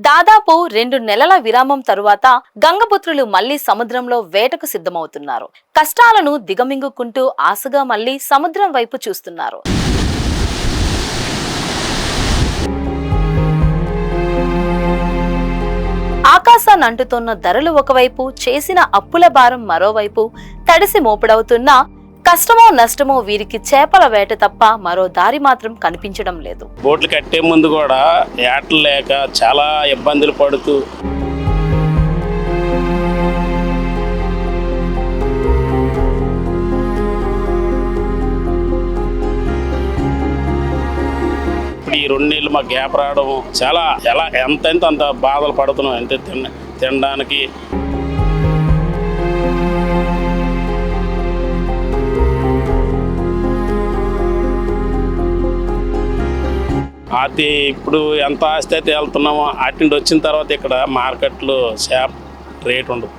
దాదాపు 2 నెలల విరామం తరువాత గంగపుత్రులు మళ్లీ సముద్రంలో వేటకు సిద్ధమవుతున్నారు. కష్టాలను దిగమింగుకుంటూ ఆశగా మళ్లీ సముద్రం వైపు చూస్తున్నారు. ఆకాశాన్ని అంటుతోన్న ధరలు ఒకవైపు, చేసిన అప్పుల భారం మరోవైపు తడిసి మోపుడవుతున్నా కష్టమో నష్టమో వీరికి చేపల వేట తప్ప మరో దారి మాత్రం కనిపించడం లేదు. బోట్లు కట్టే ముందు కూడా ఏటలు లేక చాలా ఇబ్బందులు పడుతూ ఇప్పుడు ఈ 2 నెలలు మాకు గ్యాప్ రావడం చాలా ఎంత అంత బాధలు పడుతున్నాం. ఎంత తినడానికి అది ఇప్పుడు ఎంత ఆస్తి అయితే వెళ్తున్నామో అటు నుండి వచ్చిన తర్వాత ఇక్కడ మార్కెట్లో చేప రేట్ ఉండదు.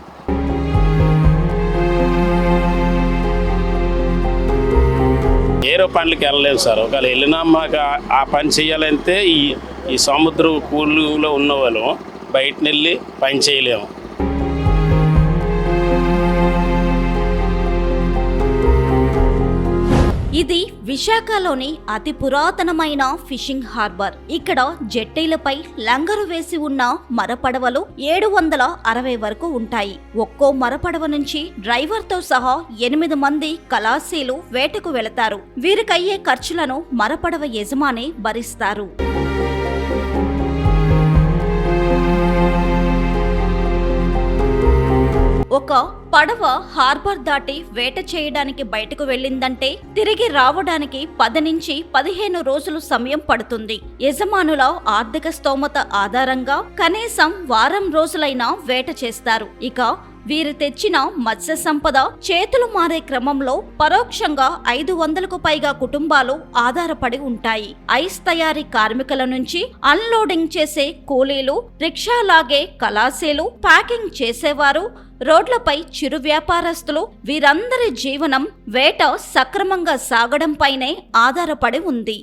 ఏరో పనులకి వెళ్ళలేము సార్. ఒకవేళ వెళ్ళినా మాకు ఆ పని చేయాలంటే ఈ సముద్ర కూలీలో ఉన్న వాళ్ళు బయట వెళ్ళి పని చేయలేము. ఇది విశాఖలోని అతి పురాతనమైన ఫిషింగ్ హార్బర్. ఇక్కడ జెట్టీలపై లంగరు వేసి ఉన్న మరపడవలు 760 వరకు ఉంటాయి. ఒక్కో మరపడవ నుంచి డ్రైవర్తో సహా 8 మంది కళాశీలు వేటకు వెళతారు. వీరికయ్యే ఖర్చులను మరపడవ యజమాని భరిస్తారు. ఒక పడవ హార్బర్ దాటి వేట చేయడానికి బయటకు వెళ్ళిందంటే తిరిగి రావడానికి 10 నుంచి 15 రోజులు సమయం పడుతుంది. యజమానుల ఆర్థిక స్తోమత ఆధారంగా కనీసం వారం రోజులైనా వేట చేస్తారు. ఇక వీరు తెచ్చిన మత్స్య సంపద చేతులు మారే క్రమంలో పరోక్షంగా 500కు పైగా కుటుంబాలు ఆధారపడి ఉంటాయి. ఐస్ తయారీ కార్మికుల నుంచి అన్లోడింగ్ చేసే కూలీలు, రిక్షా లాగే కళాశీలు, ప్యాకింగ్ చేసేవారు, రోడ్లపై చిరు వ్యాపారస్తులు, వీరందరి జీవనం వేట సక్రమంగా సాగడంపైనే ఆధారపడి ఉంది.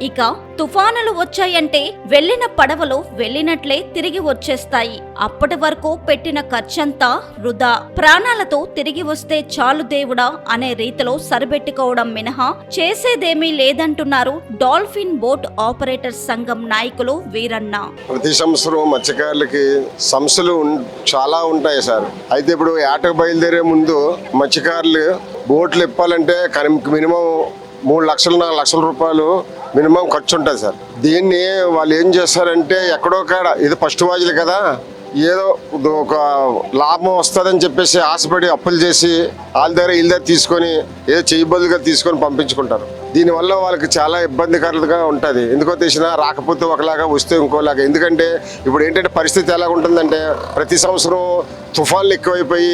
ఇక తుఫానులు వచ్చాయంటే వెళ్లిన పడవలు వెళ్లినట్లే తిరిగి వచ్చేస్తాయి. అప్పటి వరకు పెట్టిన ఖర్చంతా వృధా. ప్రాణాలతో తిరిగి వస్తే చాలు దేవుడా అనే రీతిలో సరిపెట్టుకోవడం మినహా చేసేదేమీ లేదంటున్నారు డాల్ఫిన్ బోట్ ఆపరేటర్ సంఘం నాయకులు వీరన్న. ప్రతి సంవత్సరం మత్స్యకారులకి సమస్యలు చాలా ఉంటాయి సార్. అయితే ఇప్పుడు ఏటకు బయలుదేరే ముందు మత్స్యకారులు బోట్లు ఇప్పాలంటే మినిమం 3 లక్షలు 4 లక్షల రూపాయలు మినిమం ఖర్చు ఉంటుంది సార్. దీన్ని వాళ్ళు ఏం చేస్తారంటే ఎక్కడో కాడ ఇది ఫస్ట్ వాజులు కదా, ఏదో ఒక లాభం వస్తుందని చెప్పేసి ఆశపడి అప్పులు చేసి వాళ్ళ దగ్గర వీళ్ళ దగ్గర తీసుకొని ఏదో చేయబదులుగా తీసుకొని పంపించుకుంటారు. దీనివల్ల వాళ్ళకి చాలా ఇబ్బందికరంగా ఉంటుంది. ఎందుకో తెలిసినా రాకపోతే ఒకలాగా వస్తే ఇంకోలాగా. ఎందుకంటే ఇప్పుడు ఏంటంటే పరిస్థితి ఎలా ఉంటుందంటే ప్రతి సంవత్సరం తుఫాన్లు ఎక్కువైపోయి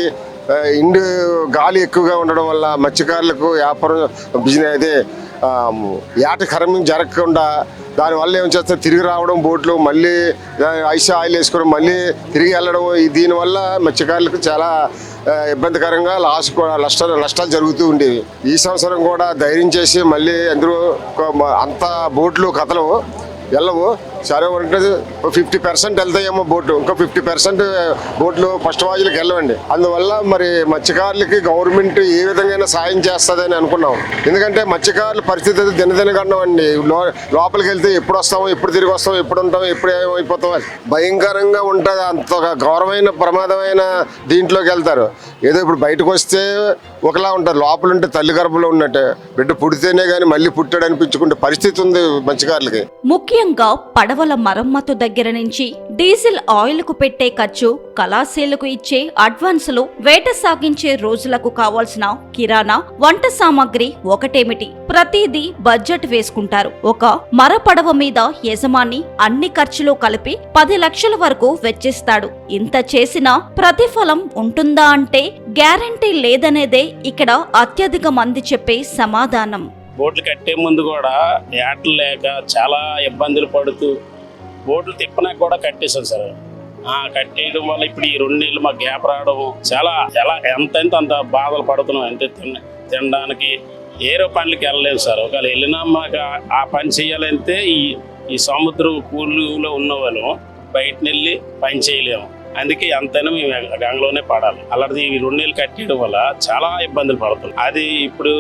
గాలి ఎక్కువగా ఉండడం వల్ల మత్స్యకారులకు వ్యాపారం బిజినెస్ అదే ఏట కర్మం జరగకుండా దానివల్ల ఏం చేస్తే తిరిగి రావడం, బోట్లు మళ్ళీ ఐస్ ఆయిల్ వేసుకొని మళ్ళీ తిరిగి వెళ్ళడం, దీనివల్ల మత్స్యకారులకు చాలా ఇబ్బందికరంగా నష్టాలు జరుగుతూ ఉండేవి. ఈ సంవత్సరం కూడా ధైర్యం చేసి మళ్ళీ అందరూ అంత బోట్లు కథలు వెళ్ళవు. సరే ఉంటుంది 50% వెళ్తాయేమో బోట్లు, ఇంకో 50% బోట్లు ఫస్ట్ వాజులకు వెళ్ళవండి. అందువల్ల మరి మత్స్యకారులకి గవర్నమెంట్ ఏ విధంగా సాయం చేస్తుందని అనుకున్నాం. ఎందుకంటే మత్స్యకారుల పరిస్థితి దినదినగండం అండి. లోపలికి వెళ్తే ఎప్పుడు వస్తామో, ఎప్పుడు తిరిగి వస్తామో, ఎప్పుడు ఉంటామో, ఎప్పుడు ఏమైపోతామో భయంకరంగా ఉంటుంది. అంత ఘోరమైన ప్రమాదమైన దీంట్లోకి వెళ్తారు. ఏదో ఇప్పుడు బయటకు వస్తే ఒకలా ఉంటారు, లోపల ఉంటే తల్లి గర్భంలో ఉన్నట్టే. బిడ్డ పుడితేనే కానీ మళ్ళీ పుట్టాడు అనిపించుకుంటే పరిస్థితి ఉంది మత్స్యకారులకి. ముఖ్యంగా పడవల మరమ్మతు దగ్గర నుంచి డీజిల్ ఆయిల్ కు పెట్టే ఖర్చు, కళాశీలకు ఇచ్చే అడ్వాన్సులు, వేట సాగించే రోజులకు కావాల్సిన కిరాణా, వంట సామాగ్రి ఒకటేమిటి ప్రతిదీ బడ్జెట్ వేసుకుంటారు. ఒక మరపడవ మీద యజమాని అన్ని ఖర్చులు కలిపి 10 లక్షల వరకు వెచ్చిస్తాడు. ఇంత చేసినా ప్రతిఫలం ఉంటుందా అంటే గ్యారంటీ లేదనేదే ఇక్కడ అత్యధిక మంది చెప్పే సమాధానం. బోట్లు కట్టే ముందు కూడా ఏటలు లేక చాలా ఇబ్బందులు పడుతూ బోట్లు తిప్పనాక కూడా కట్టేసాం సార్. కట్టేయడం వల్ల ఇప్పుడు ఈ 2 నెలలు మాకు గ్యాప్ రావడం చాలా ఎంతైతే అంత బాధలు పడుతున్నాం. అంటే తినడానికి ఏరో పనులకి వెళ్ళలేము సార్. ఒకవేళ వెళ్ళినా మాకు ఆ పని చేయాలంటే ఈ సముద్ర కూలీలో ఉన్న వాళ్ళు బయటకు వెళ్ళి పని చేయలేము. అందుకే ఎంతైనా మేము గంగలోనే పడాలి. అలాంటిది ఈ 2 నెలలు కట్టేయడం వల్ల చాలా ఇబ్బందులు పడుతున్నాం. అది ఇప్పుడు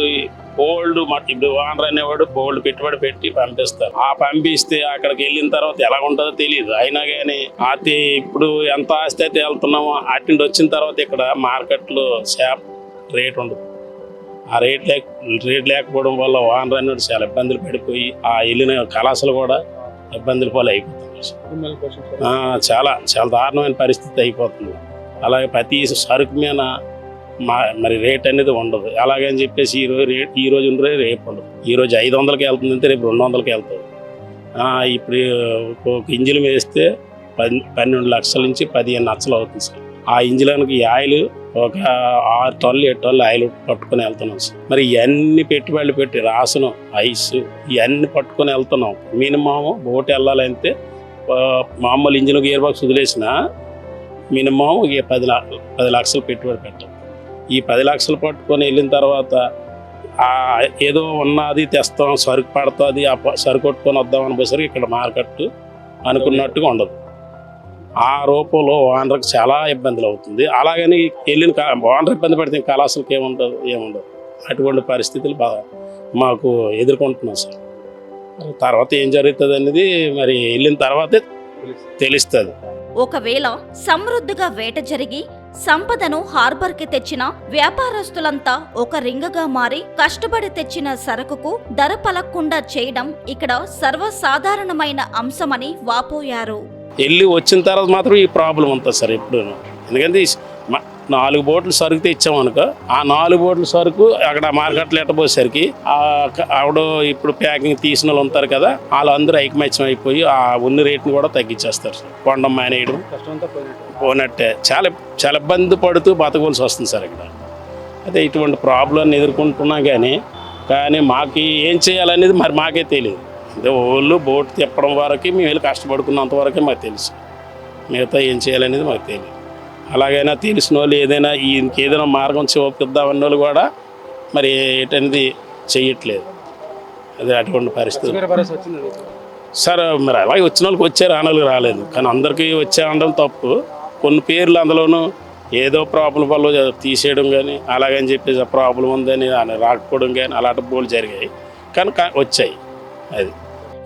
ఇప్పుడు ఓనర్ అనేవాడు బోల్డ్ పెట్టుబడి పెట్టి పంపిస్తారు. పంపిస్తే అక్కడికి వెళ్ళిన తర్వాత ఎలా ఉంటుందో తెలియదు. అయినా కానీ అది ఇప్పుడు ఎంత ఆస్తి అయితే వెళ్తున్నామో అటు వచ్చిన తర్వాత ఇక్కడ మార్కెట్లో చేప రేట్ ఉండదు. ఆ రేట్ లేకపోవడం వల్ల ఓనర్ అనేవాడు చాలా ఇబ్బందులు పడిపోయి వెళ్ళిన కళాశాలు కూడా ఇబ్బందుల పాలు అయిపోతుంది. చాలా చాలా దారుణమైన పరిస్థితి అయిపోతుంది. అలాగే ప్రతి సరుకు మీద మరి రేట్ అనేది ఉండదు. అలాగని చెప్పేసి ఈ రోజు ఉండే రేపు ఉండదు. ఈ రోజు 500కి వెళ్తుందంటే రేపు 200కి వెళ్తుంది. ఇప్పుడు ఒక ఇంజిన్ వేస్తే 12 లక్షల నుంచి 15 లక్షలు అవుతుంది సార్. ఆ ఇంజిన్కి ఈ ఆయిల్ ఒక 6 టన్నులు 7 టన్నులు ఆయిల్ పట్టుకొని వెళ్తున్నాం సార్. మరి ఇవన్నీ పెట్టుబడులు పెట్టి రాసనం ఐస్ ఇవన్నీ పట్టుకొని వెళ్తున్నాం. మినిమం బోట్ వెళ్ళాలంటే మామూలు ఇంజిన్ గేర్ బాక్స్ వదిలేసిన మినిమం 10 లక్షలు పెట్టుబడి పెట్టాలి. ఈ 10 లక్షలు పట్టుకొని వెళ్ళిన తర్వాత ఏదో ఉన్నది తెస్తాం, సరుకు పడుతుంది, ఆ సరుకు కొట్టుకొని వద్దాం అనిపోసరికి ఇక్కడ మార్కెట్ అనుకున్నట్టుగా ఉండదు. ఆ రూపంలో ఓనర్కి చాలా ఇబ్బందులు అవుతుంది. అలాగని వెళ్ళిన ఓనర్ ఇబ్బంది పడితే కళాశాలకు ఏముండదు. అటువంటి పరిస్థితులు మాకు ఎదుర్కొంటున్నాం సార్. తర్వాత ఏం జరుగుతుంది అనేది మరి వెళ్ళిన తర్వాతే తెలుస్తుంది. ఒకవేళ సమృద్ధిగా వేట జరిగి సంపదను హార్బర్కి తెచ్చిన వ్యాపారస్తులంతా ఒక రింగగా మారి కష్టపడి తెచ్చిన సరుకుకు ధర పలక్కుండా చేయడం ఇక్కడ సర్వసాధారణమైన అంశమని వాపోయారు. వెళ్ళి వచ్చిన తర్వాత మాత్రం ఈ ప్రాబ్లం ఉంటుంది సార్ ఎప్పుడు. ఎందుకంటే 4 బోట్లు సరుకు తెచ్చామనుకో ఆ 4 బోట్ల సరుకు అక్కడ మార్కెట్లో ఎట్టబోసరికి ఆవిడ ఇప్పుడు ప్యాకింగ్ తీసిన వాళ్ళు ఉంటారు కదా, వాళ్ళందరూ ఐకమత్యం అయిపోయి ఆ ఉన్న రేట్ని కూడా తగ్గించేస్తారు సార్. కొండం మానేయడం పోనట్టే చాలా చాలా ఇబ్బంది పడుతూ బతకవలసి వస్తుంది సార్ ఇక్కడ. అయితే ఇటువంటి ప్రాబ్లం ఎదుర్కొంటున్నాం కానీ మాకు ఏం చేయాలనేది మరి మాకే తెలియదు. అంటే వాళ్ళు బోట్ తిప్పడం వరకు మేము వెళ్ళి కష్టపడుకున్నంత వరకే మాకు తెలుసు. మిగతా ఏం చేయాలనేది మాకు తెలియదు. అలాగైనా తెలిసిన వాళ్ళు ఏదైనా ఇంకేదైనా మార్గం చూపిద్దామన్న వాళ్ళు కూడా మరి ఏంటనేది చెయ్యట్లేదు. అదే అటువంటి పరిస్థితి సార్. మరి అలాగే వచ్చిన వాళ్ళకి వచ్చారు, ఆనవాళ్ళకి రాలేదు. కానీ అందరికీ వచ్చారనడం తప్పు. కొన్ని పేర్లు అందులోనూ ఏదో ప్రాబ్లం వల్ల తీసేయడం కానీ అలాగని చెప్పేసి ప్రాబ్లం ఉందని రాకపోవడం కానీ అలాంటి బోళ్ళు జరిగాయి. కానీ వచ్చాయి. అది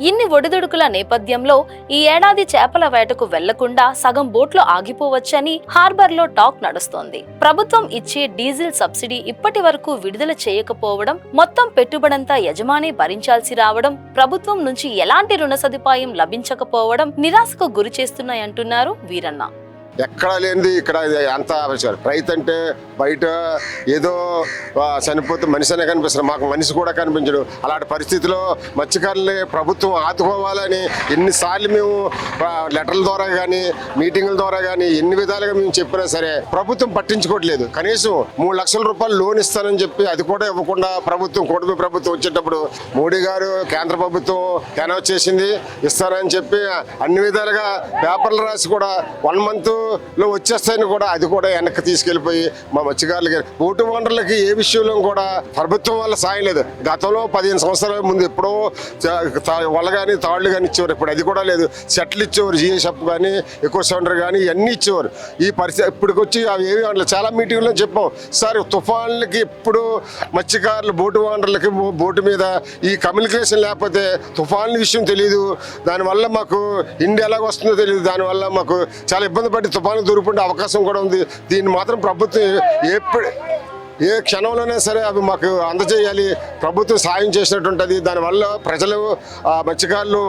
ఇన్ని ఒడిదుడుకుల నేపథ్యంలో ఈ ఏడాది చేపల వేటకు వెళ్లకుండా సగం బోట్లు ఆగిపోవచ్చని హార్బర్లో టాక్ నడుస్తోంది. ప్రభుత్వం ఇచ్చే డీజిల్ సబ్సిడీ ఇప్పటి వరకు విడుదల చేయకపోవడం, మొత్తం పెట్టుబడంతా యజమాని భరించాల్సి రావడం, ప్రభుత్వం నుంచి ఎలాంటి రుణ సదుపాయం లభించకపోవడం నిరాశకు గురి చేస్తున్నాయంటున్నారు వీరన్న. ఎక్కడా లేనిది ఇక్కడ అంత రైతు అంటే బయట ఏదో చనిపోతే మనిషి అనే కనిపిస్తారు, మాకు మనిషి కూడా కనిపించడు. అలాంటి పరిస్థితిలో మత్స్యకారుల్ని ప్రభుత్వం ఆదుకోవాలని ఎన్నిసార్లు మేము లెటర్ల ద్వారా కానీ మీటింగుల ద్వారా కానీ ఎన్ని విధాలుగా మేము చెప్పినా సరే ప్రభుత్వం పట్టించుకోవట్లేదు. కనీసం 3 లక్షల రూపాయలు లోన్ ఇస్తానని చెప్పి అది కూడా ఇవ్వకుండా కూటమి ప్రభుత్వం వచ్చేటప్పుడు మోడీ గారు కేంద్ర ప్రభుత్వం అనౌన్స్ చేసింది ఇస్తానని చెప్పి అన్ని విధాలుగా పేపర్లు రాసి కూడా 1 మంత్ లో వచ్చేస్తాయని కూడా అది కూడా వెనక్కి తీసుకెళ్లిపోయి మా మత్స్యకారులకి బోటు ఓనర్లకి ఏ విషయంలో కూడా ప్రభుత్వం వల్ల సాయం లేదు. గతంలో 15 సంవత్సరాల ముందు ఎప్పుడో వల కానీ తాళ్లు కానీ ఇచ్చేవారు, ఇప్పుడు అది కూడా లేదు. సెట్లు ఇచ్చేవారు, జిఎస్ఎఫ్ కానీ ఎక్కువ సౌండర్ కానీ ఇవన్నీ ఇచ్చేవారు. ఈ పరిస్థితి ఇప్పటికొచ్చి అవి ఏమి అనలేదు. చాలా మీటింగ్లో చెప్పాం సార్, తుఫాన్లకి ఇప్పుడు మత్స్యకారులు బోటు ఓనర్లకి బోటు మీద ఈ కమ్యూనికేషన్ లేకపోతే తుఫాన్ల విషయం తెలియదు, దానివల్ల మాకు ఇండి ఎలాగ వస్తుందో తెలియదు, దానివల్ల మాకు చాలా ఇబ్బంది పడి తుఫాను దొరికిపోయే అవకాశం కూడా ఉంది. దీన్ని మాత్రం ప్రభుత్వం ఏ క్షణంలోనే సరే అవి మాకు అందజేయాలి. ప్రభుత్వం సాయం చేసినట్టుంటుంది. దానివల్ల ప్రజలు మత్స్యకారులు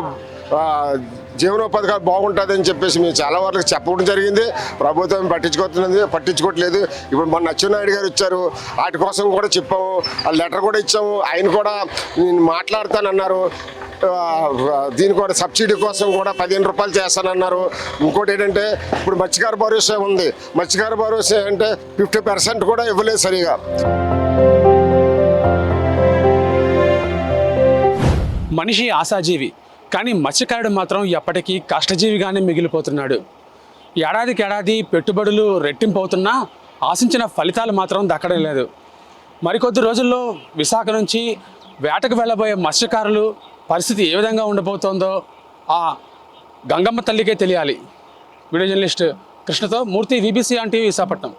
జీవనోపాధికాలు బాగుంటుందని చెప్పేసి మేము చాలా వరకు చెప్పడం జరిగింది. ప్రభుత్వం పట్టించుకోవట్లేదు. ఇప్పుడు మొన్న అచ్చెన్నాయుడు గారు వచ్చారు, వాటి కోసం కూడా చెప్పాము, ఆ లెటర్ కూడా ఇచ్చాము. ఆయన కూడా మాట్లాడతానన్నారు. దీని కూడా సబ్సిడీ కోసం కూడా 15 రూపాయలు చేస్తానన్నారు. ఇంకోటి ఏంటంటే ఇప్పుడు మత్స్యకార భరోసా ఉంది. మత్స్యకార భరోసా అంటే 50% కూడా ఇవ్వలేదు సరిగా. మనిషి ఆశాజీవి, కానీ మత్స్యకారుడు మాత్రం ఎప్పటికీ కష్టజీవిగానే మిగిలిపోతున్నాడు. ఏడాదికి ఏడాది పెట్టుబడులు రెట్టింపు అవుతున్నా ఆశించిన ఫలితాలు మాత్రం దక్కడం లేదు. మరికొద్ది రోజుల్లో విశాఖ నుంచి వేటకు వెళ్ళబోయే మత్స్యకారులు పరిస్థితి ఏ విధంగా ఉండబోతోందో ఆ గంగమ్మ తల్లికే తెలియాలి. వీడియో జర్నలిస్ట్ కృష్ణతో Murthy, VBC on TV, Visakhapatnam.